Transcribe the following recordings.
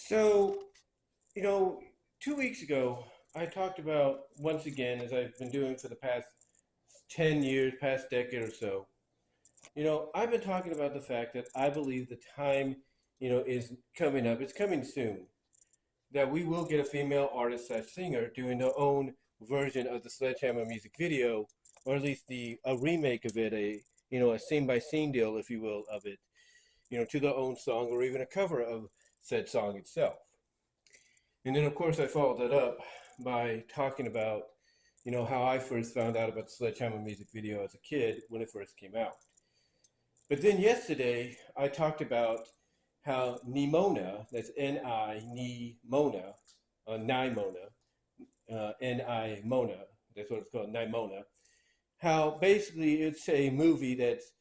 So, you know, 2 weeks ago, I talked about, once again, as I've been doing for the past 10 years, past decade or so, I've been talking about the fact that I believe the time, is coming up, it's coming soon, that we will get a female artist slash singer doing their own version of the Sledgehammer music video, or at least a remake of it, a scene by scene deal, if you will, of it, to their own song, or even a cover of said song itself. And then, of course, I followed that up by talking about, how I first found out about the Sledgehammer music video as a kid when it first came out. But then yesterday, I talked about how Nimona, that's Nimona, Nimona, Nimona, that's what it's called, Nimona, how basically it's a movie that's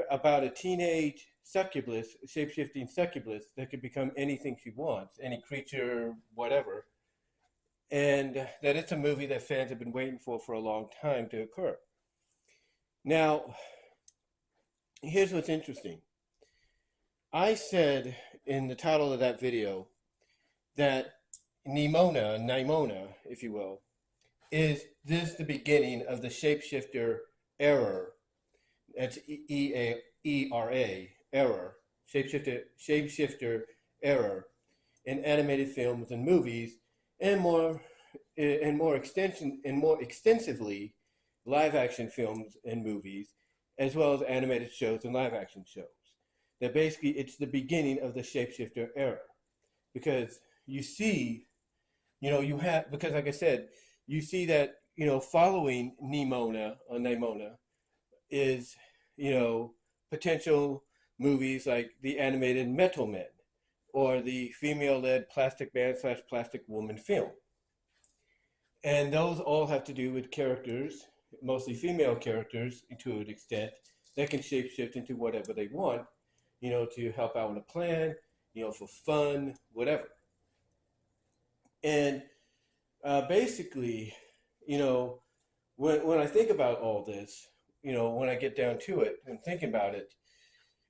about a teenage succubus, shape-shifting succubus that could become anything she wants, any creature, whatever, and that it's a movie that fans have been waiting for a long time to occur. Now, here's what's interesting. I said in the title of that video that Nimona, if you will, is this the beginning of the shapeshifter era? That's ERA, error, shapeshifter error in animated films and movies, and more extensively live action films and movies, as well as animated shows and live action shows. That basically it's the beginning of the shapeshifter era, because you see, because like I said, you see that following Nimona is potential movies like the animated Metal Men or the female-led Plastic Man slash Plastic Woman film. And those all have to do with characters, mostly female characters to an extent, that can shapeshift into whatever they want, to help out on a plan, for fun, whatever. And basically, when I think about all this, when I get down to it and thinking about it,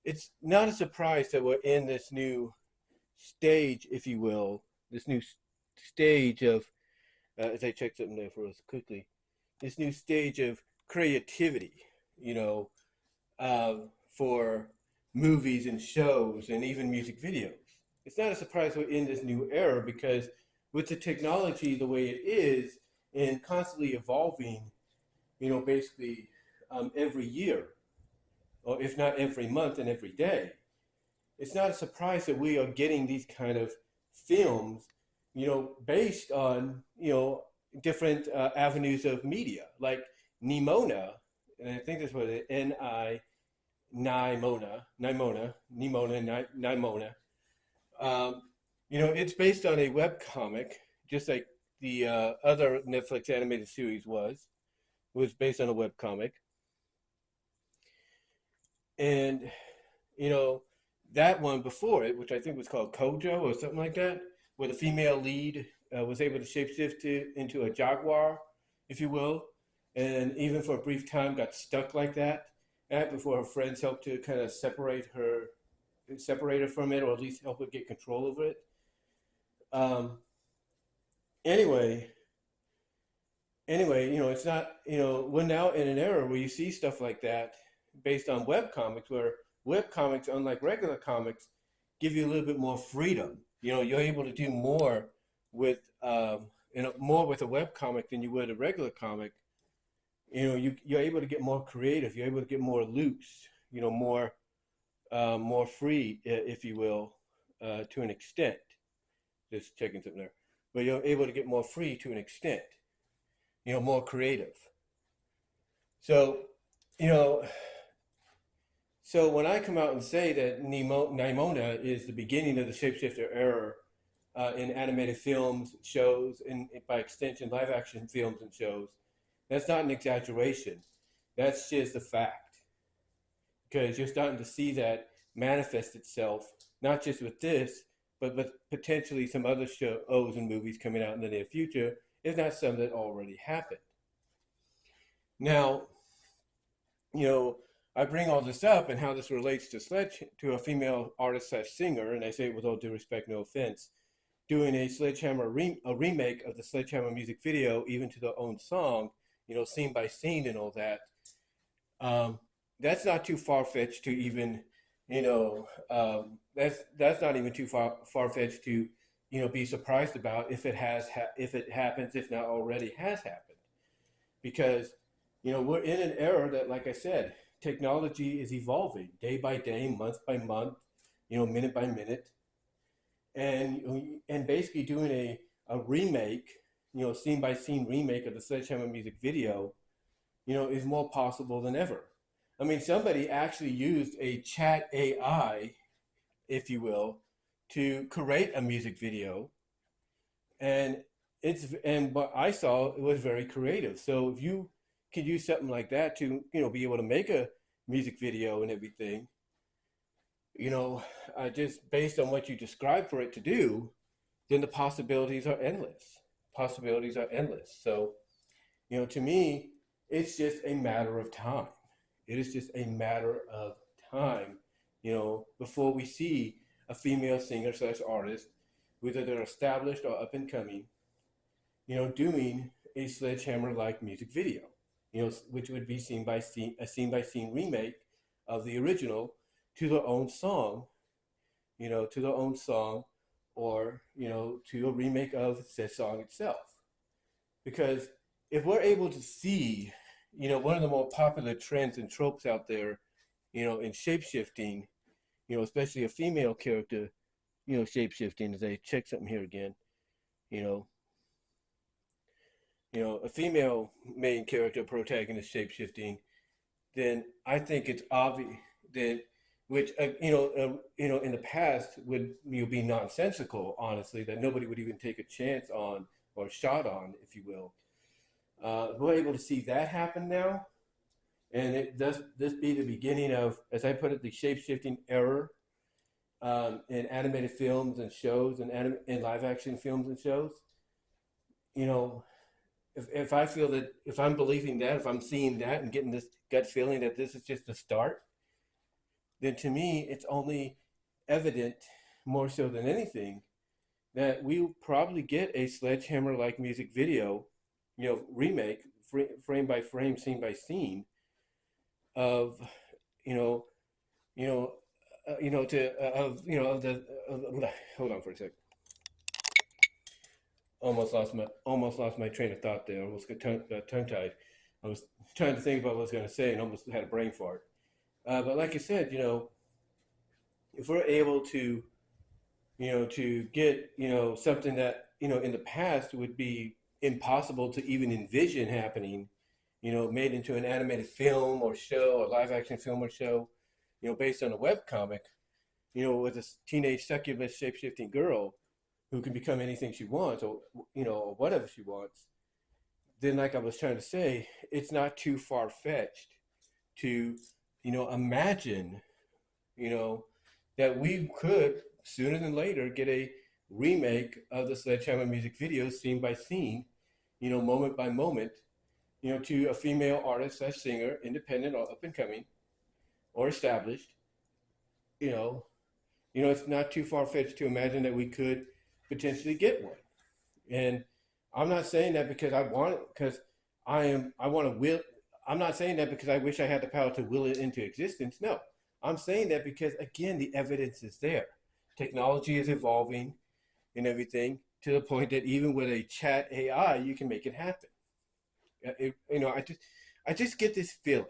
it's not a surprise that we're in this new stage, if you will, this new stage of, as I check something there for us quickly, this new stage of creativity, for movies and shows and even music videos. It's not a surprise we're in this new era because with the technology the way it is and constantly evolving, basically every year, or if not every month and every day, it's not a surprise that we are getting these kind of films, based on, different avenues of media, like Nimona, and I think that's what it is, Nimona. It's based on a web comic, just like the other Netflix animated series was based on a web comic. And, that one before it, which I think was called Kojo or something like that, where the female lead was able to shapeshift into a jaguar, if you will, and even for a brief time got stuck like that, before her friends helped to kind of separate her from it, or at least help her get control over it. Um, anyway, it's not, we're now in an era where you see stuff like that based on web comics, where web comics, unlike regular comics, give you a little bit more freedom. You're able to do more with, more with a web comic than you would a regular comic. You're able to get more creative. You're able to get more loose. More free, if you will, to an extent. Just checking something there, but you're able to get more free to an extent. More creative. So, you know, so when I come out and say that Nimona is the beginning of the shapeshifter era in animated films, shows, and by extension, live action films and shows, that's not an exaggeration. That's just a fact. Because you're starting to see that manifest itself, not just with this, but with potentially some other shows and movies coming out in the near future, if not some that already happened. Now, you know, I bring all this up and how this relates to a female artist slash singer, and I say it with all due respect, no offense, doing a remake of the Sledgehammer music video, even to their own song, scene by scene and all that. Um, that's not too far fetched to even, that's not even too far fetched to, be surprised about if if it happens, if not already has happened, because we're in an era that, like I said, technology is evolving day by day, month by month, minute by minute, and basically doing a remake, scene by scene remake of the Sledgehammer music video, is more possible than ever. I mean, somebody actually used a chat AI, if you will, to create a music video, and what I saw, it was very creative. So if you could use something like that to be able to make a music video and everything, you know, just based on what you described for it to do, then the possibilities are endless. Possibilities are endless. So, to me, it's just a matter of time. It is just a matter of time, before we see a female singer slash artist, whether they're established or up and coming, doing a Sledgehammer like music video, which would be a scene by scene remake of the original to their own song, to their own song, or, to a remake of said song itself. Because if we're able to see, one of the more popular trends and tropes out there, in shapeshifting, especially a female character, shapeshifting, as I check something here again, you know, a female main character protagonist shapeshifting, then I think it's obvious that, which in the past would be nonsensical, honestly, that nobody would even take a chance on or shot on, if you will. We're able to see that happen now, and it does this be the beginning of, as I put it, the shape-shifting era in animated films and shows and in live action films and shows. You know, if I feel that, if I'm believing that, if I'm seeing that and getting this gut feeling that this is just the start, then to me it's only evident, more so than anything, that we'll probably get a Sledgehammer like music video, remake, frame by frame, scene by scene, of you know you know to of of the hold on for a sec. Almost lost my train of thought there. Almost got tongue tied. I was trying to think about what I was going to say and almost had a brain fart. But like I said, if we're able to to get something that in the past would be impossible to even envision happening, made into an animated film or show, or live action film or show, based on a web comic, with a teenage succubus shape-shifting girl who can become anything she wants, or or whatever she wants, then, like I was trying to say, it's not too far-fetched to imagine that we could sooner than later get a remake of the Sledgehammer music video, scene by scene, moment by moment, to a female artist slash singer, independent or up and coming or established. you know it's not too far fetched to imagine that we could potentially get one. And I'm not saying that because I want it, because I want to will. I'm not saying that because I wish I had the power to will it into existence. No, I'm saying that because, again, the evidence is there. Technology is evolving and everything, to the point that even with a chat AI, you can make it happen. I just get this feeling.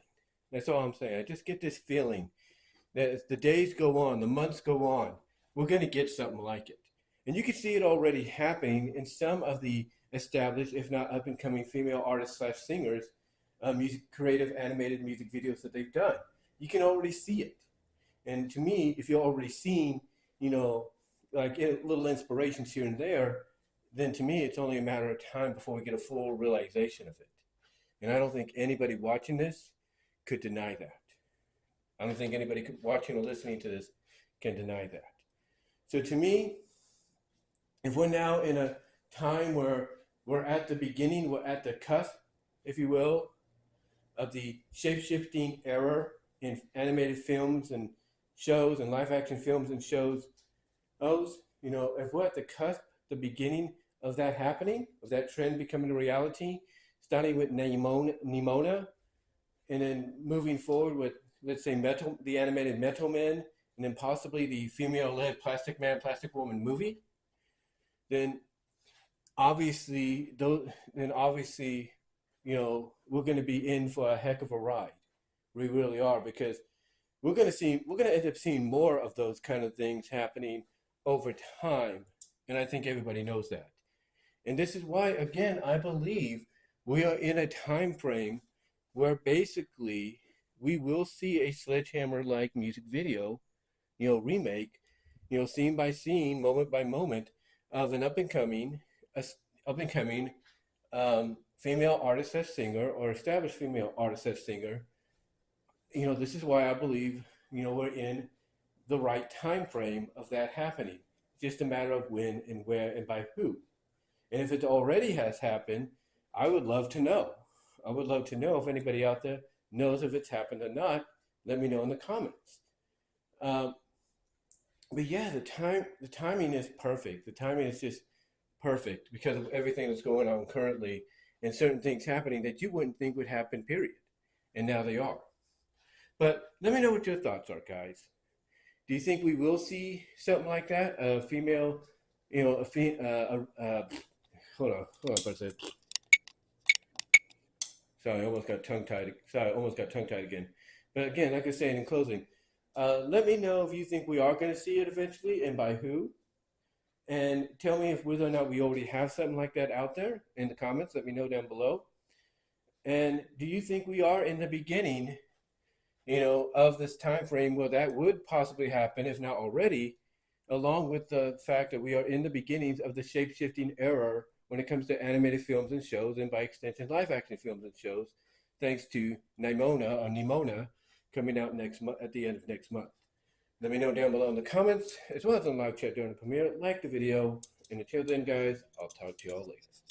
That's all I'm saying. I just get this feeling that as the days go on, the months go on, we're going to get something like it. And you can see it already happening in some of the established, if not up and coming, female artists slash singers, creative animated music videos that they've done. You can already see it. And to me, if you're already seeing, like little inspirations here and there, then to me, it's only a matter of time before we get a full realization of it. And I don't think anybody watching this could deny that. I don't think anybody watching or listening to this can deny that. So to me, if we're now in a time where we're at the beginning, we're at the cusp, if you will, of the shape-shifting era in animated films and shows and live action films and shows, if we're at the cusp, the beginning of that happening, of that trend becoming a reality, starting with Nimona, and then moving forward with, let's say, the animated Metal Men, and then possibly the female-led Plastic Man, Plastic Woman movie, then obviously, we're going to be in for a heck of a ride. We really are, because we're going to end up seeing more of those kind of things happening over time, and I think everybody knows that. And this is why, again, I believe we are in a time frame where basically we will see a Sledgehammer-like music video, remake, scene by scene, moment by moment, of an female artist as singer, or established female artist as singer. This is why I believe, we're in the right time frame of that happening. Just a matter of when and where and by who. And if it already has happened, I would love to know. I would love to know if anybody out there knows if it's happened or not. Let me know in the comments. But yeah, the timing is perfect. The timing is just perfect because of everything that's going on currently and certain things happening that you wouldn't think would happen, period. And now they are. But let me know what your thoughts are, guys. Do you think we will see something like that? A female, hold on for a second. Sorry, I almost got tongue-tied again. But again, like I said in closing, let me know if you think we are going to see it eventually and by who. And tell me if whether or not we already have something like that out there in the comments. Let me know down below. And do you think we are in the beginning, of this time frame where that would possibly happen, if not already, along with the fact that we are in the beginnings of the shape-shifting era when it comes to animated films and shows, and by extension, live-action films and shows, thanks to Nimona coming out at the end of next month. Let me know down below in the comments, as well as in the live chat during the premiere. Like the video, and until then, guys, I'll talk to y'all later.